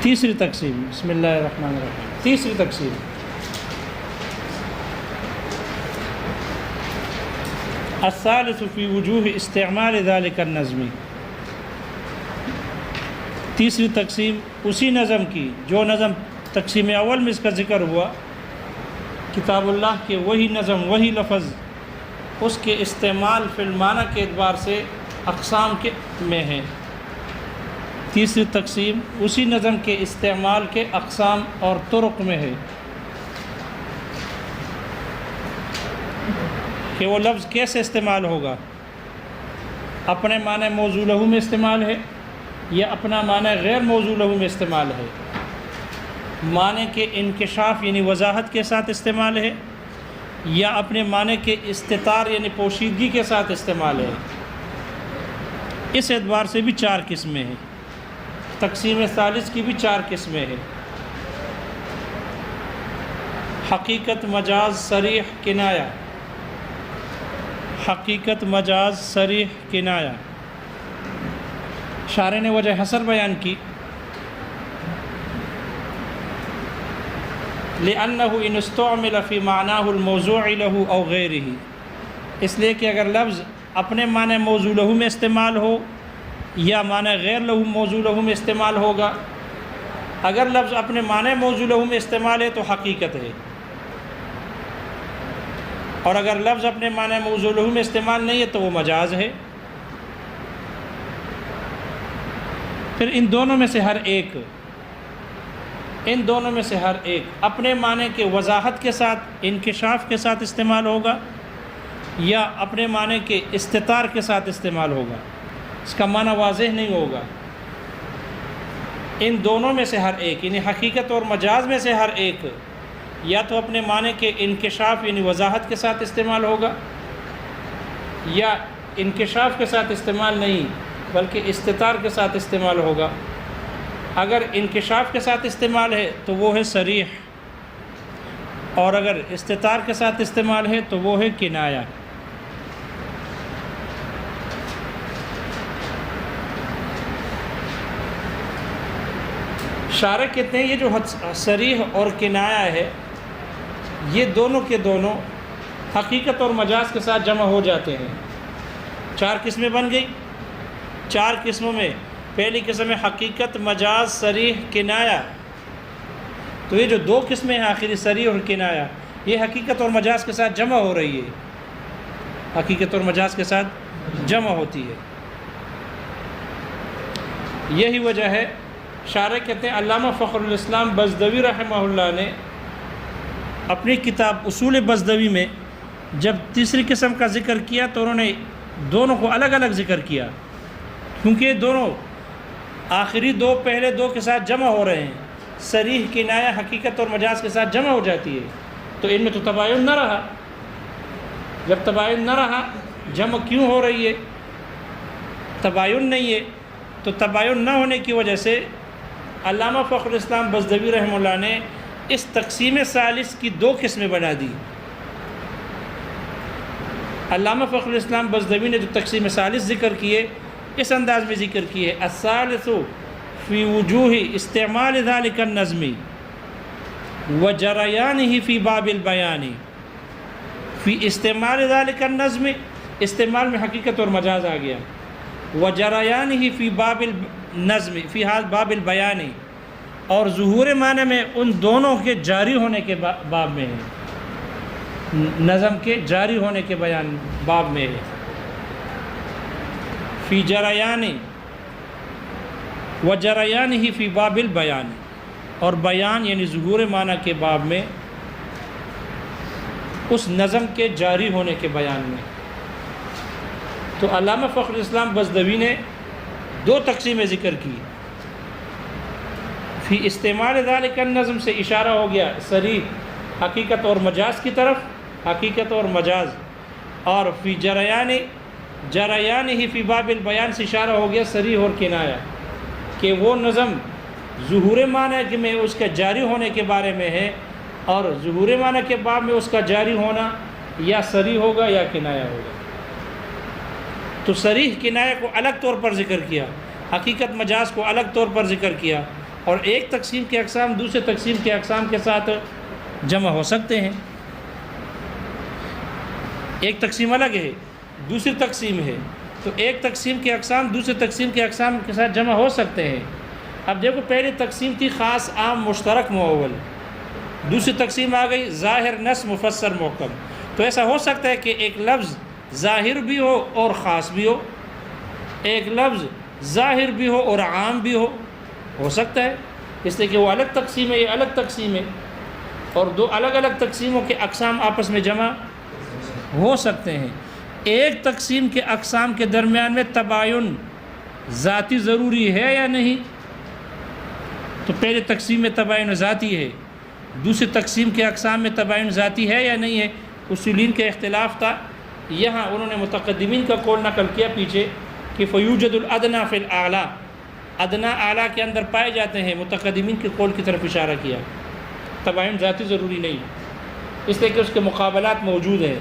تیسری تقسیم، بسم اللہ الرحمن الرحیم، تیسری تقسیم، الثالث فی وجوہ استعمال ذالک النظم، تیسری تقسیم اسی نظم کی جو نظم تقسیم اول میں اس کا ذکر ہوا، کتاب اللہ کے وہی نظم وہی لفظ اس کے استعمال فی المعنی کے اعتبار سے اقسام کے میں ہے۔ تیسری تقسیم اسی نظم کے استعمال کے اقسام اور طرق میں ہے کہ وہ لفظ کیسے استعمال ہوگا، اپنے معنی موضوع لہو میں استعمال ہے یا اپنا معنی غیر موضوع لہو میں استعمال ہے، معنی کے انکشاف یعنی وضاحت کے ساتھ استعمال ہے یا اپنے معنی کے استتار یعنی پوشیدگی کے ساتھ استعمال ہے۔ اس اعتبار سے بھی چار قسمیں ہیں، تقسیم ثالث کی بھی چار قسمیں ہیں، حقیقت، مجاز، صریح، کنایہ۔ حقیقت، مجاز، صریح، کنایہ۔ شارح نے وجہ حصر بیان کی، لِأَنَّهُ إِنْ اسْتُعْمِلَ فِي مَعْنَاهُ الْمَوْضُوعِ لَهُ أَوْ غَيْرِهِ، اس لیے کہ اگر لفظ اپنے معنی موضوع لہو میں استعمال ہو یا معنی غیر لہو موضوع لہو میں استعمال ہوگا، اگر لفظ اپنے معنی موضوع لہو میں استعمال ہے تو حقیقت ہے، اور اگر لفظ اپنے معنی موضوع لہو میں استعمال نہیں ہے تو وہ مجاز ہے۔ پھر ان دونوں میں سے ہر ایک اپنے معنی کے وضاحت کے ساتھ انکشاف کے ساتھ استعمال ہوگا یا اپنے معنی کے استتار کے ساتھ استعمال ہوگا، اس کا معنی واضح نہیں ہوگا۔ ان دونوں میں سے ہر ایک یعنی حقیقت اور مجاز میں سے ہر ایک یا تو اپنے معنی کے انکشاف یعنی وضاحت کے ساتھ استعمال ہوگا یا انکشاف کے ساتھ استعمال نہیں بلکہ استتار کے ساتھ استعمال ہوگا۔ اگر انکشاف کے ساتھ استعمال ہے تو وہ ہے صریح، اور اگر استتار کے ساتھ استعمال ہے تو وہ ہے کنایہ۔ شارح کہتے ہیں یہ جو صریح اور کنایہ ہے یہ دونوں کے دونوں حقیقت اور مجاز کے ساتھ جمع ہو جاتے ہیں۔ چار قسمیں بن گئی، چار قسموں میں پہلی قسم ہے حقیقت، مجاز، صریح، کنایہ۔ تو یہ جو دو قسمیں ہیں آخری صریح اور کنایہ، یہ حقیقت اور مجاز کے ساتھ جمع ہو رہی ہے، حقیقت اور مجاز کے ساتھ جمع ہوتی ہے۔ یہی وجہ ہے شارح کہتے ہیں علامہ فخر الاسلام بزدوی رحمہ اللہ نے اپنی کتاب اصول بزدوی میں جب تیسری قسم کا ذکر کیا تو انہوں نے دونوں کو الگ الگ ذکر کیا، کیونکہ دونوں آخری دو پہلے دو کے ساتھ جمع ہو رہے ہیں، صریح، کنایہ حقیقت اور مجاز کے ساتھ جمع ہو جاتی ہے، تو ان میں تو تباین نہ رہا۔ جب تباین نہ رہا، جمع کیوں ہو رہی ہے؟ تباین نہیں ہے، تو تباین نہ ہونے کی وجہ سے علامہ فخر الاسلام بزدوی رحمہ اللہ نے اس تقسیم ثالث کی دو قسمیں بنا دی۔ علامہ فخر الاسلام بزدوی نے جو تقسیم ثالث ذکر کیے اس انداز میں ذکر کیے، الثالث فی وجوہ استعمال ذالک النظم وجریانہ فی باب البیان۔ فی استعمال ذالک النظم، استعمال میں حقیقت اور مجاز آ گیا، وجریانہ فی باب النظم فی باب البیان، اور ظہور معنی میں ان دونوں کے جاری ہونے کے باب میں ہے، نظم کے جاری ہونے کے بیان باب میں ہے۔ فی جریان و جریان ہی فی باب البیان، اور بیان یعنی ظہور معنی کے باب میں اس نظم کے جاری ہونے کے بیان میں۔ تو علامہ فخر الاسلام بزدوی نے دو تقسیمیں ذکر کی، فی استعمال ذالک النظم سے اشارہ ہو گیا صریح حقیقت اور مجاز کی طرف، حقیقت اور مجاز، اور فی جریان ہی فی باب البیان سے اشارہ ہو گیا صریح اور کنایہ، کہ وہ نظم ظہور معنی میں اس کے جاری ہونے کے بارے میں ہے، اور ظہور معنی کے باب میں اس کا جاری ہونا یا صریح ہوگا یا کنایہ ہوگا۔ تو صریح کنایہ کو الگ طور پر ذکر کیا، حقیقت مجاز کو الگ طور پر ذکر کیا، اور ایک تقسیم کے اقسام دوسرے تقسیم کے اقسام کے ساتھ جمع ہو سکتے ہیں۔ ایک تقسیم الگ ہے، دوسری تقسیم ہے، تو ایک تقسیم کے اقسام دوسرے تقسیم کے اقسام کے ساتھ جمع ہو سکتے ہیں۔ اب دیکھو پہلی تقسیم تھی خاص عام مشترک مؤول، دوسری تقسیم آ گئی ظاہر نص مفسر محکم۔ تو ایسا ہو سکتا ہے کہ ایک لفظ ظاہر بھی ہو اور خاص بھی ہو، ایک لفظ ظاہر بھی ہو اور عام بھی ہو سکتا ہے، اس لیے کہ وہ الگ تقسیم ہے، یہ الگ تقسیم ہے، اور دو الگ الگ تقسیموں کے اقسام آپس میں جمع ہو سکتے ہیں۔ ایک تقسیم کے اقسام کے درمیان میں تباین ذاتی ضروری ہے یا نہیں؟ تو پہلے تقسیم میں تباین ذاتی ہے، دوسری تقسیم کے اقسام میں تباین ذاتی ہے یا نہیں ہے؟ اصولین کا اختلاف تھا۔ یہاں انہوں نے متقدمین کا قول نقل کیا پیچھے کہ فیوجد الادنیٰ فی الاعلیٰ، ادنا اعلیٰ کے اندر پائے جاتے ہیں، متقدمین کے قول کی طرف اشارہ کیا۔ تباین ذاتی ضروری نہیں، اس لیے کہ اس کے مقابلات موجود ہیں،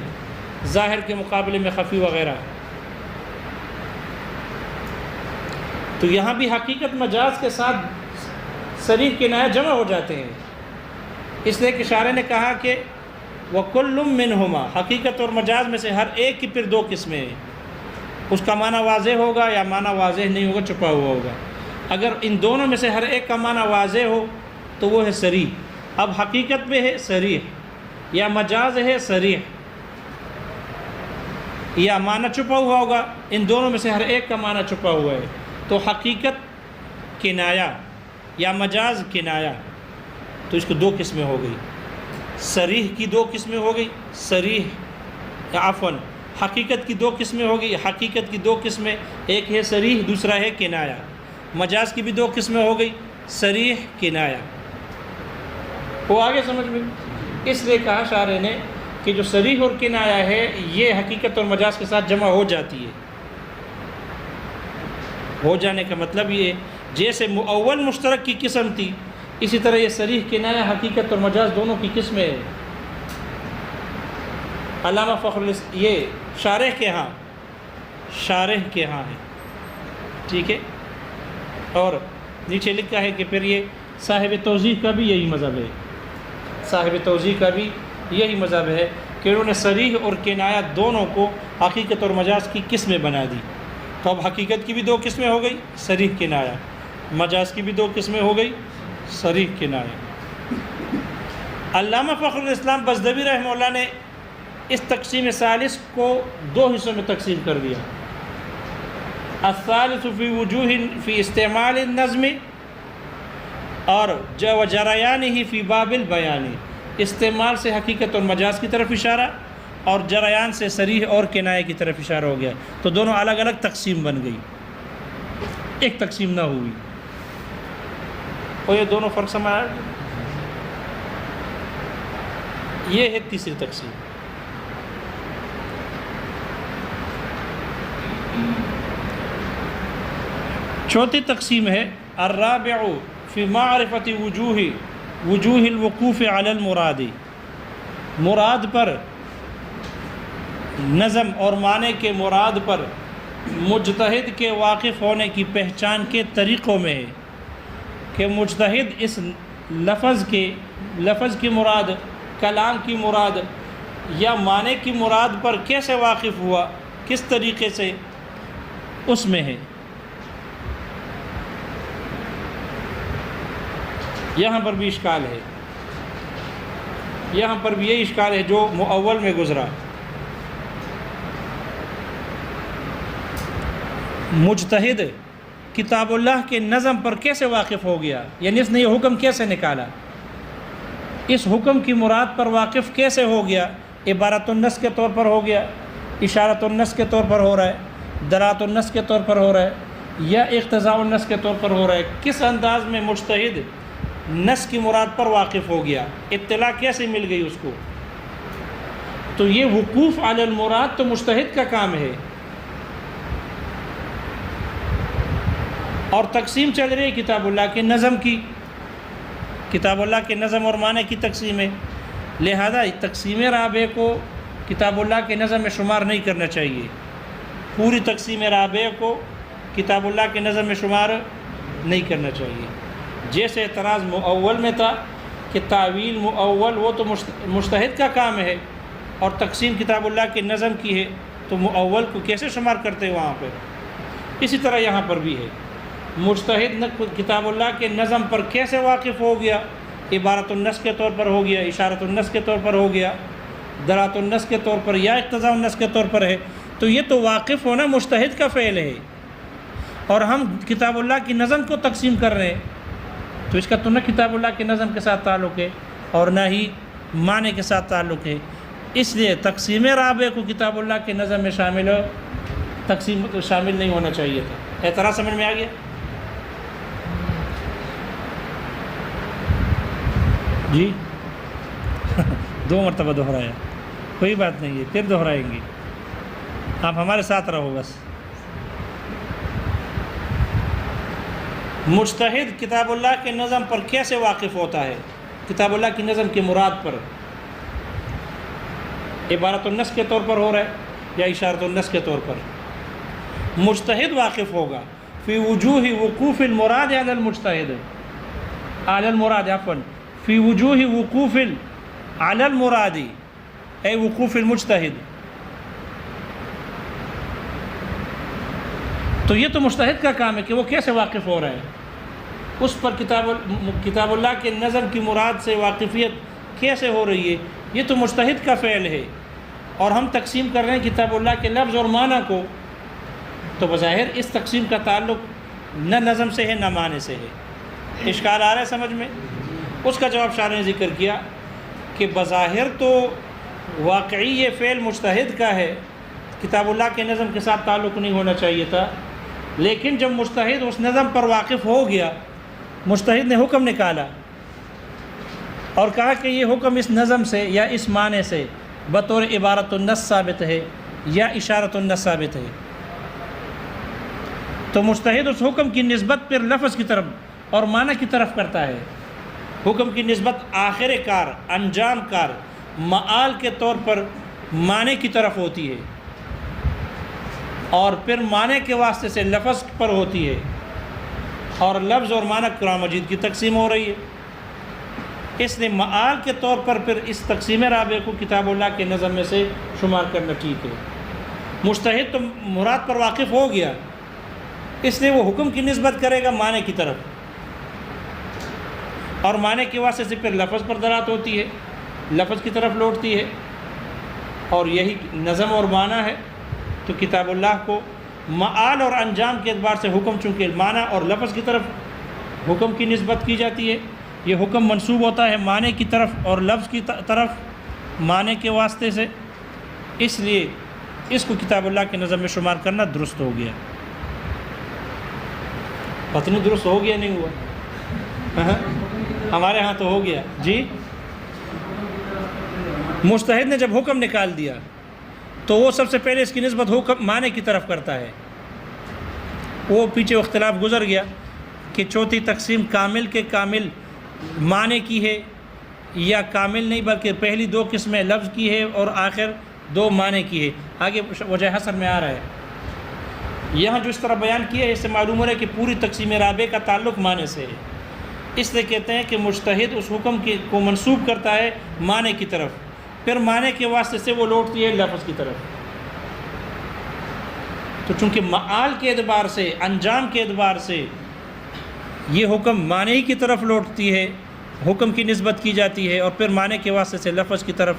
ظاہر کے مقابلے میں خفی وغیرہ۔ تو یہاں بھی حقیقت مجاز کے ساتھ صریح کنایہ جمع ہو جاتے ہیں، اس لیے کہ شارح نے کہا کہ وَكُلٌّ مِّنْهُمَا، حقیقت اور مجاز میں سے ہر ایک کی پھر دو قسمیں ہیں، اس کا معنی واضح ہوگا یا معنی واضح نہیں ہوگا، چھپا ہوا ہوگا۔ اگر ان دونوں میں سے ہر ایک کا معنی واضح ہو تو وہ ہے صریح۔ اب حقیقت میں ہے صریح یا مجاز ہے صریح یا معنی چھپا ہوا ہوگا، ان دونوں میں سے ہر ایک کا معنی چھپا ہوا ہے، تو حقیقت کنایہ یا مجاز کنایہ، تو اس کو دو قسمیں ہو گئی، صریح کی دو قسمیں ہو گئی، صریح عفواً حقیقت کی دو قسمیں ہو گئی، حقیقت کی دو قسمیں، ایک ہے صریح دوسرا ہے کنایہ۔ مجاز کی بھی دو قسمیں ہو گئی، صریح کنایہ۔ وہ آگے سمجھ میں، اس لیے کہا شارح نے کہ جو صریح اور کنایہ ہے یہ حقیقت اور مجاز کے ساتھ جمع ہو جاتی ہے۔ ہو جانے کا مطلب یہ ہے جیسے مؤول مشترک کی قسم تھی، اسی طرح یہ صریح کنایہ حقیقت اور مجاز دونوں کی قسمیں ہیں۔ علامہ فخر یہ شارح کے ہاں ہے، ٹھیک ہے، اور نیچے لکھا ہے کہ پھر یہ صاحب توضیح کا بھی یہی مذہب ہے، صاحب توضیح کا بھی یہی مذہب ہے کہ انہوں نے صریح اور کنایہ دونوں کو حقیقت اور مجاز کی قسمیں بنا دی۔ تو اب حقیقت کی بھی دو قسمیں ہو گئی، صریح کنایہ، مجاز کی بھی دو قسمیں ہو گئی، صریح کنایہ۔ علامہ فخر الاسلام بزدوی رحمہ اللہ نے اس تقسیم ثالث کو دو حصوں میں تقسیم کر دیا، الثالث فی وجوہ فی استعمال النظم اور جریانہ فی باب البیان، استعمال سے حقیقت اور مجاز کی طرف اشارہ اور جریان سے صریح اور کنایہ کی طرف اشارہ ہو گیا، تو دونوں الگ الگ تقسیم بن گئی، ایک تقسیم نہ ہوئی۔ اور یہ دونوں فرق سمجھا، یہ ہے تیسری تقسیم۔ چوتھی تقسیم ہے الرابع فی معرفت وجوہ الوقوف علی المراد، مراد پر، نظم اور معنی کے مراد پر مجتہد کے واقف ہونے کی پہچان کے طریقوں میں ہے کہ مجتہد اس لفظ کی مراد، کلام کی مراد یا معنی کی مراد پر کیسے واقف ہوا، کس طریقے سے، اس میں ہے۔ یہاں پر بھی اشکال ہے، یہاں پر بھی یہی اشکال ہے جو مؤول میں گزرا۔ مجتہد کتاب اللہ کے نظم پر کیسے واقف ہو گیا، یعنی اس نے یہ حکم کیسے نکالا، اس حکم کی مراد پر واقف کیسے ہو گیا، عبارت النص کے طور پر ہو گیا، اشارت النص کے طور پر ہو رہا ہے، دلالت النص کے طور پر ہو رہا ہے، یا اقتضاء النص کے طور پر ہو رہا ہے، کس انداز میں مجتہد نص کی مراد پر واقف ہو گیا، اطلاع کیسے مل گئی اس کو۔ تو یہ وقوف علی المراد تو مجتہد کا کام ہے، اور تقسیم چل رہی ہے کتاب اللہ کے نظم کی، کتاب اللہ کے نظم اور معنی کی تقسیم ہے، لہذا تقسیم رابع کو کتاب اللہ کے نظم میں شمار نہیں کرنا چاہیے، پوری تقسیم رابع کو کتاب اللہ کے نظم میں شمار نہیں کرنا چاہیے۔ جیسے اعتراض مؤول میں تھا کہ تعویل مؤول وہ تو مجتہد کا کام ہے، اور تقسیم کتاب اللہ کی نظم کی ہے، تو مؤول کو کیسے شمار کرتے وہاں پہ؟ اسی طرح یہاں پر بھی ہے، مجتہد کتاب اللہ کے نظم پر کیسے واقف ہو گیا؟ عبارت النص کے طور پر ہو گیا، اشارت النص کے طور پر ہو گیا، دلالت النص کے طور پر، یا اقتضاء النص کے طور پر ہے، تو یہ تو واقف ہونا مجتہد کا فعل ہے، اور ہم کتاب اللہ کی نظم کو تقسیم کر رہے ہیں، تو اس کا تو نہ کتاب اللہ کے نظم کے ساتھ تعلق ہے اور نہ ہی معنی کے ساتھ تعلق ہے۔ اس لیے تقسیم رابع کو کتاب اللہ کے نظم میں شامل نہیں ہونا چاہیے تھا۔ اعتراض سمجھ میں آ گیا؟ جی دو مرتبہ دہرایا، کوئی بات نہیں ہے، پھر دہرائیں گے، آپ ہمارے ساتھ رہو بس۔ مجتہد کتاب اللہ کے نظم پر کیسے واقف ہوتا ہے؟ کتاب اللہ کی نظم کی مراد پر عبارت النص کے طور پر ہو رہا ہے یا اشارت النص کے طور پر؟ مجتہد واقف ہوگا فی وجوہ وقوف المراد علی المجتہد، علی المراد عفوا فی وجوہ وقوف علی المراد اے وقوف المجتہد، تو یہ تو مجتہد کا کام ہے کہ وہ کیسے واقف ہو رہا ہے، اس پر کتاب اللہ کے نظم کی مراد سے واقفیت کیسے ہو رہی ہے، یہ تو مجتہد کا فعل ہے، اور ہم تقسیم کر رہے ہیں کتاب اللہ کے لفظ اور معنی کو، تو بظاہر اس تقسیم کا تعلق نہ نظم سے ہے نہ معنی سے ہے۔ اشکال آ رہا ہے سمجھ میں؟ اس کا جواب شارح نے ذکر کیا کہ بظاہر تو واقعی یہ فعل مجتہد کا ہے، کتاب اللہ کے نظم کے ساتھ تعلق نہیں ہونا چاہیے تھا، لیکن جب مجتہد اس نظم پر واقف ہو گیا، مجتہد نے حکم نکالا اور کہا کہ یہ حکم اس نظم سے یا اس معنی سے بطور عبارت النص ثابت ہے یا اشارت النص ثابت ہے، تو مجتہد اس حکم کی نسبت پھر لفظ کی طرف اور معنی کی طرف کرتا ہے، حکم کی نسبت آخر کار، انجام کار، معال کے طور پر معنی کی طرف ہوتی ہے، اور پھر معنی کے واسطے سے لفظ پر ہوتی ہے، اور لفظ اور معنی قرآن مجید کی تقسیم ہو رہی ہے، اس لیے معال کے طور پر پھر اس تقسیم رابع کو کتاب اللہ کے نظم میں سے شمار کرنا ٹھیک ہے۔ مجتہد تو مراد پر واقف ہو گیا، اس لیے وہ حکم کی نسبت کرے گا معنی کی طرف، اور معنی کے واسطے سے پھر لفظ پر دلالت ہوتی ہے، لفظ کی طرف لوٹتی ہے، اور یہی نظم اور معنی ہے، تو کتاب اللہ کو معال اور انجام کے اعتبار سے حکم چونکہ معنی اور لفظ کی طرف حکم کی نسبت کی جاتی ہے، یہ حکم منسوب ہوتا ہے معنی کی طرف اور لفظ کی طرف معنی کے واسطے سے، اس لیے اس کو کتاب اللہ کے نظم میں شمار کرنا درست ہو گیا۔ پتہ نہیں درست ہو گیا نہیں ہوا؟ ہمارے ہاں تو ہو گیا۔ جی مجتہد نے جب حکم نکال دیا تو وہ سب سے پہلے اس کی نسبت حکم معنی کی طرف کرتا ہے، وہ پیچھے اختلاف گزر گیا کہ چوتھی تقسیم کامل کے کامل معنی کی ہے یا کامل نہیں بلکہ پہلی دو قسمیں لفظ کی ہے اور آخر دو معنی کی ہے، آگے وجہ حسر میں آ رہا ہے۔ یہاں جو اس طرح بیان کیا ہے اس سے معلوم ہو رہا ہے کہ پوری تقسیم رابع کا تعلق معنی سے ہے، اس لیے کہتے ہیں کہ مجتہد اس حکم کو منسوب کرتا ہے معنی کی طرف، پھر معنی کے واسطے سے وہ لوٹتی ہے لفظ کی طرف، تو چونکہ معال کے اعتبار سے، انجام کے اعتبار سے یہ حکم معنی کی طرف لوٹتی ہے، حکم کی نسبت کی جاتی ہے، اور پھر معنی کے واسطے سے لفظ کی طرف،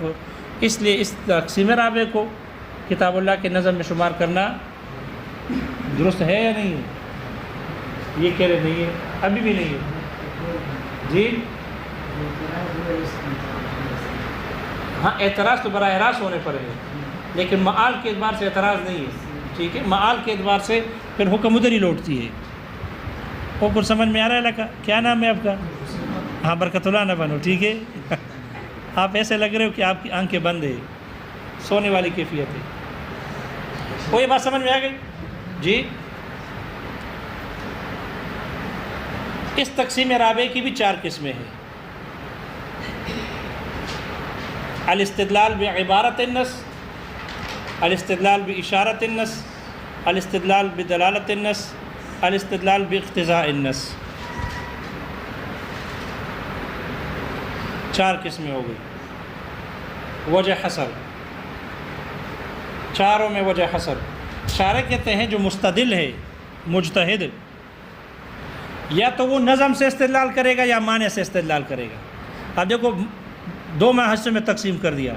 اس لیے اس تقسیم رابع کو کتاب اللہ کے نظم میں شمار کرنا درست ہے یا نہیں ہے؟ یہ کہہ رہے نہیں ہے، ابھی بھی نہیں ہے۔ جی ہاں اعتراض تو براہ راست ہونے پر ہے، لیکن معال کے اعتبار سے اعتراض نہیں ہے، ٹھیک ہے؟ معال کے اعتبار سے پھر حکم ادھر ہی لوٹتی ہے۔ وہ کچھ سمجھ میں آ رہا ہے لگا؟ کیا نام ہے آپ کا؟ ہاں برکت اللہ نہ بنو، ٹھیک ہے؟ آپ ایسے لگ رہے ہو کہ آپ کی آنکھیں بند ہے، سونے والی کیفیت ہے۔ وہ یہ بات سمجھ میں آ گئی؟ جی اس تقسیم رابع کی بھی 4 قسمیں ہیں: الاستدلال بعبارت النص، الاستدلال باشارت النص، الاستدلال بدلالت النص، الاستدلال باقتضاء النص۔ 4 قسمیں ہو گئی۔ وجہ حسر، چاروں میں وجہ حسر۔ شارح کہتے ہیں جو مستدل ہے مجتہد، یا تو وہ نظم سے استدلال کرے گا یا معنی سے استدلال کرے گا۔ اب دیکھو 2 حصوں میں تقسیم کر دیا،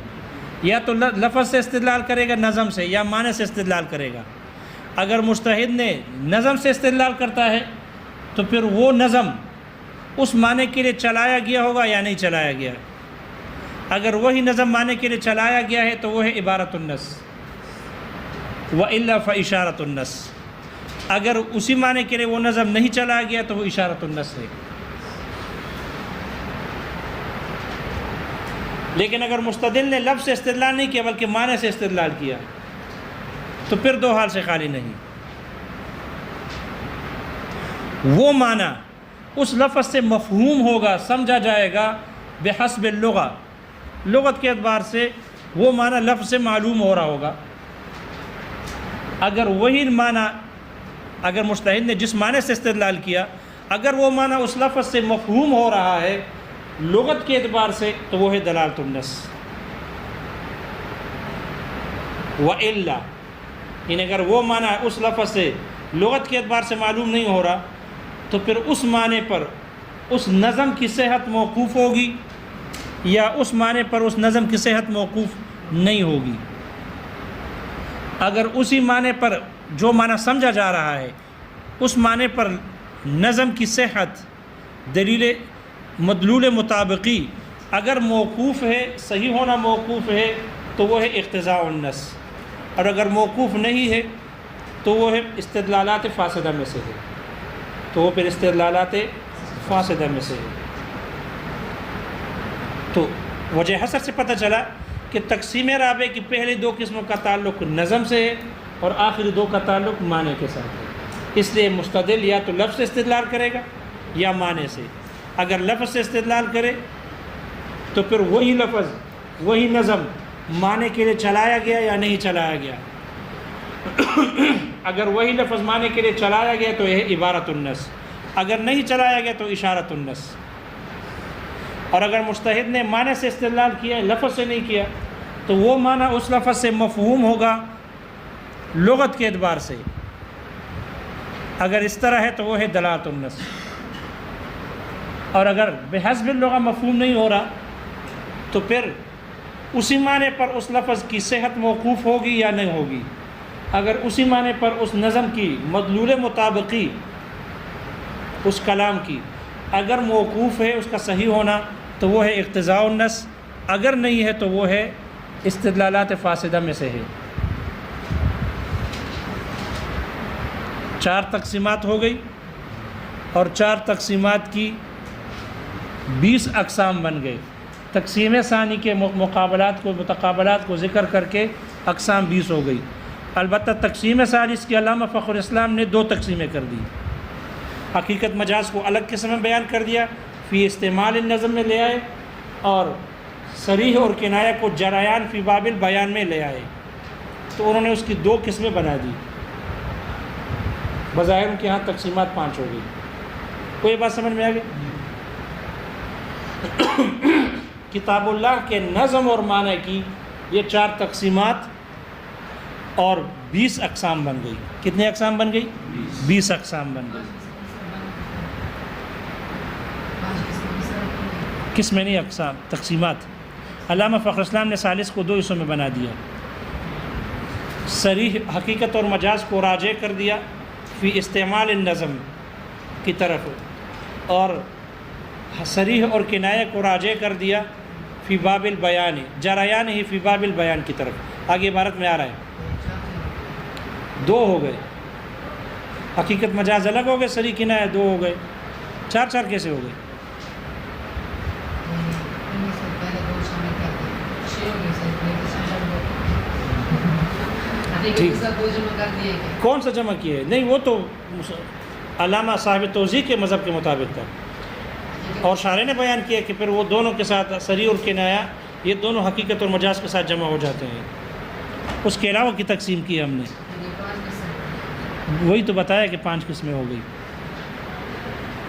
یا تو لفظ سے استدلال کرے گا نظم سے، یا معنی سے استدلال کرے گا۔ اگر مجتہد نے نظم سے استدلال کرتا ہے تو پھر وہ نظم اس معنی کے لیے چلایا گیا ہوگا یا نہیں چلایا گیا۔ اگر وہی نظم معنی کے لیے چلایا گیا ہے تو وہ ہے عبارت النص، وَإِلَّا فَإِشَارَةُ النَّص۔ اگر اسی معنی کے لیے وہ نظم نہیں چلایا گیا تو وہ اشارۃ النص ہے۔ لیکن اگر مستدل نے لفظ سے استدلال نہیں کیا بلکہ معنی سے استدلال کیا تو پھر 2 حال سے خالی نہیں۔ وہ معنی اس لفظ سے مفہوم ہوگا، سمجھا جائے گا بحسب اللغہ، لغت کے اعتبار سے وہ معنی لفظ سے معلوم ہو رہا ہوگا۔ اگر وہی معنی، اگر مجتہد نے جس معنی سے استدلال کیا، اگر وہ معنی اس لفظ سے مفہوم ہو رہا ہے لغت کے اعتبار سے تو وہ ہے دلالۃ النص۔ وَإِلَّا، یعنی اگر وہ معنی اس لفظ سے لغت کے اعتبار سے معلوم نہیں ہو رہا تو پھر اس معنی پر اس نظم کی صحت موقوف ہوگی یا اس معنی پر اس نظم کی صحت موقوف نہیں ہوگی۔ اگر اسی معنی پر جو معنی سمجھا جا رہا ہے اس معنی پر نظم کی صحت دلیل مدلول مطابقی اگر موقوف ہے، صحیح ہونا موقوف ہے تو وہ ہے اقتضاء النص، اور اگر موقوف نہیں ہے تو وہ ہے استدلالات فاسدہ میں سے ہے، تو وہ پھر استدلالات فاسدہ میں سے ہے۔ تو وجہ حسر سے پتہ چلا کہ تقسیم رابع کی پہلی 2 قسموں کا تعلق نظم سے ہے اور آخری 2 کا تعلق معنی کے ساتھ ہے۔ اس لیے مستدل یا تو لفظ سے استدلال کرے گا یا معنی سے۔ اگر لفظ سے استدلال کرے تو پھر وہی لفظ، وہی نظم معنی کے لیے چلایا گیا یا نہیں چلایا گیا۔ اگر وہی لفظ معنی کے لیے چلایا گیا تو یہ ہے عبارت النص، اگر نہیں چلایا گیا تو اشارۃ النص۔ اور اگر مجتہد نے معنی سے استدلال کیا، لفظ سے نہیں کیا، تو وہ معنی اس لفظ سے مفہوم ہوگا لغت کے اعتبار سے۔ اگر اس طرح ہے تو وہ ہے دلالۃ النص، اور اگر بحسب اللغہ مفہوم نہیں ہو رہا تو پھر اسی معنی پر اس لفظ کی صحت موقوف ہوگی یا نہیں ہوگی۔ اگر اسی معنی پر اس نظم کی مدلول مطابقی اس کلام کی اگر موقوف ہے اس کا صحیح ہونا تو وہ ہے اقتضاء النص، اگر نہیں ہے تو وہ ہے استدلالات فاسدہ میں سے ہے۔ 4 تقسیمات ہو گئی، اور 4 تقسیمات کی 20 اقسام بن گئے۔ تقسیم ثانی کے متقابلات کو ذکر کر کے اقسام 20 ہو گئی۔ البتہ تقسیم ثالث کی علامہ فخر الاسلام نے 2 تقسیمیں کر دی۔ حقیقت مجاز کو الگ قسم میں بیان کر دیا، فی استعمال النظم میں لے آئے، اور صریح اور کنایہ کو جریان فی باب البیان میں لے آئے۔ تو انہوں نے اس کی 2 قسمیں بنا دی۔ بظاہر ان کے ہاں تقسیمات 5 ہو گئی۔ کوئی بات سمجھ میں آ گئی؟ کتاب اللہ کے نظم اور معنی کی یہ 4 تقسیمات اور 20 اقسام بن گئی۔ کتنے اقسام بن گئی؟ 20 اقسام بن گئی۔ قسمیں نہیں، اقسام، تقسیمات۔ علامہ فخر اسلام نے ثالث کو 2 حصوں میں بنا دیا۔ صریح حقیقت اور مجاز کو راجع کر دیا فی استعمال النظم کی طرف، اور صریح اور کنایہ کو راجع کر دیا فی باب البیان، جریان ہی فی باب البیان کی طرف۔ آگے عبارت میں آ رہا ہے 2 ہو گئے، حقیقت مجاز الگ ہو گئے، صریح کنایہ 2 ہو گئے، 4 کیسے ہو گئے؟ کون سا جمع کیے؟ نہیں، وہ تو علامہ صاحب توضیح کے مذہب کے مطابق تھا، اور شارح نے بیان کیا کہ پھر وہ دونوں کے ساتھ صریح اور کنایہ یہ دونوں حقیقت اور مجاز کے ساتھ جمع ہو جاتے ہیں۔ اس کے علاوہ کی تقسیم کی ہم نے، وہی تو بتایا کہ 5 قسمیں ہو گئی۔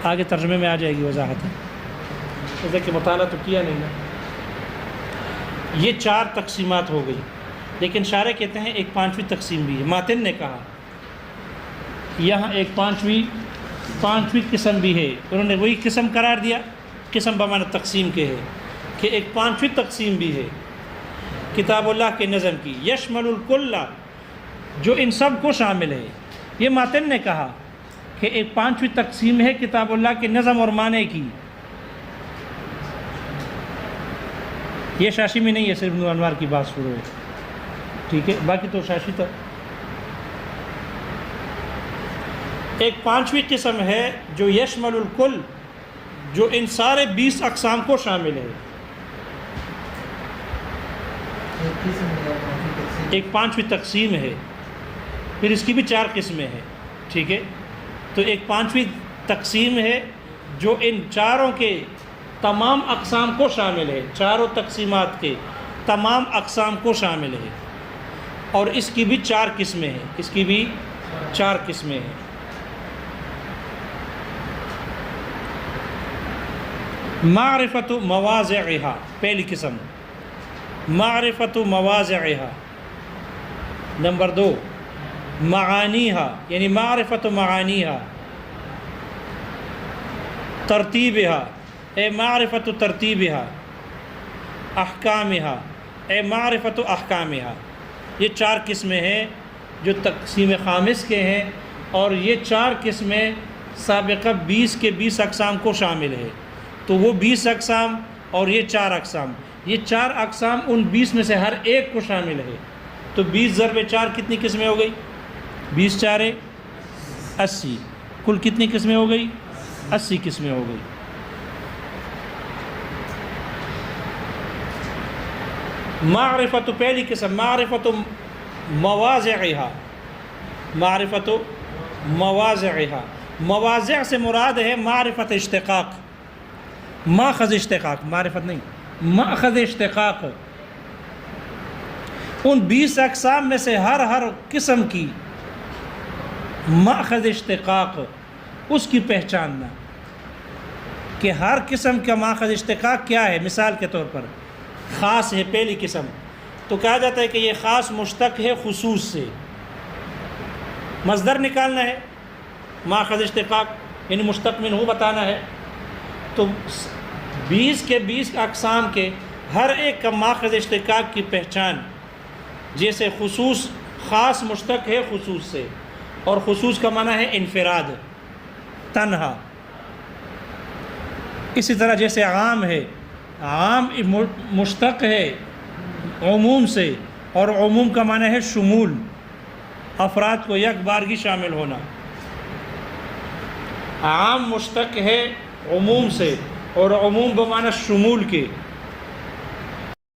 آگے ترجمے میں آ جائے گی وضاحت، جیسے کہ مطالعہ تو کیا نہیں نا۔ یہ 4 تقسیمات ہو گئی، لیکن شارح کہتے ہیں ایک 5ویں تقسیم بھی ہے۔ ماتن نے کہا یہاں ایک 5ویں قسم بھی ہے، انہوں نے وہی قسم قرار دیا، قسم بمعنی تقسیم کے ہے، کہ ایک 5ویں تقسیم بھی ہے کتاب اللہ کے نظم کی، یشمل الکل، جو ان سب کو شامل ہے۔ یہ ماتن نے کہا کہ ایک 5ویں تقسیم ہے کتاب اللہ کے نظم اور معنی کی، یہ شاشی میں نہیں ہے، صرف نور انوار کی بات شروع ہے، ٹھیک ہے، باقی تو شاشی تھا۔ ایک 5ویں قسم ہے جو یشمل الکل، جو ان سارے 20 اقسام کو شامل ہے۔ ایک 5ویں تقسیم ہے، پھر اس کی بھی 4 قسمیں ہیں، ٹھیک ہے۔ تو ایک 5ویں تقسیم ہے جو ان چاروں کے تمام اقسام کو شامل ہے، چاروں تقسیمات کے تمام اقسام کو شامل ہے، اور اس کی بھی 4 قسمیں ہیں، اس کی بھی 4 قسمیں ہیں۔ معرفت مواضعها، پہلی قسم معرفت مواضعها۔ نمبر 2 معانیها، یعنی معرفت معانیها، ترتیبها اے معرفت ترتیبها، احکامها اے معرفت احکامها۔ یہ 4 قسمیں ہیں جو تقسیم خامس کے ہیں، اور یہ 4 قسمیں سابقہ 20 کے 20 اقسام کو شامل ہے۔ تو وہ 20 اقسام اور یہ 4 اقسام، یہ 4 اقسام ان 20 میں سے ہر ایک کو شامل ہے۔ تو 20 ضرب 4 کتنی قسمیں ہو گئی؟ 20 4 80، کل کتنی قسمیں ہو گئی؟ 80 قسمیں ہو گئی۔ معرفت پہلی قسم معرفت مواضعها، معرفت مواضعها، مواضع سے مراد ہے معرفت اشتقاق، ماخذ اشتقاق، معرفت نہیں، ماخذ اشتقاق۔ ان 20 اقسام میں سے ہر قسم کی ماخذ اشتقاق، اس کی پہچاننا کہ ہر قسم کا ماخذ اشتقاق کیا ہے۔ مثال کے طور پر خاص ہے پہلی قسم، تو کہا جاتا ہے کہ یہ خاص مشتق ہے خصوص سے، مصدر نکالنا ہے، ماخذ اشتقاق یعنی مشتق منہ بتانا ہے۔ تو 20 کے 20 اقسام کے ہر ایک کا ماخذ اشتقاق کی پہچان، جیسے خصوص خاص مشتق ہے خصوص سے، اور خصوص کا معنی ہے انفراد، تنہا۔ اسی طرح جیسے عام ہے، عام مشتق ہے عموم سے، اور عموم کا معنی ہے شمول، افراد کو یک بارگی شامل ہونا۔ عام مشتق ہے عموم سے، اور عموم بمعنی شمول کے،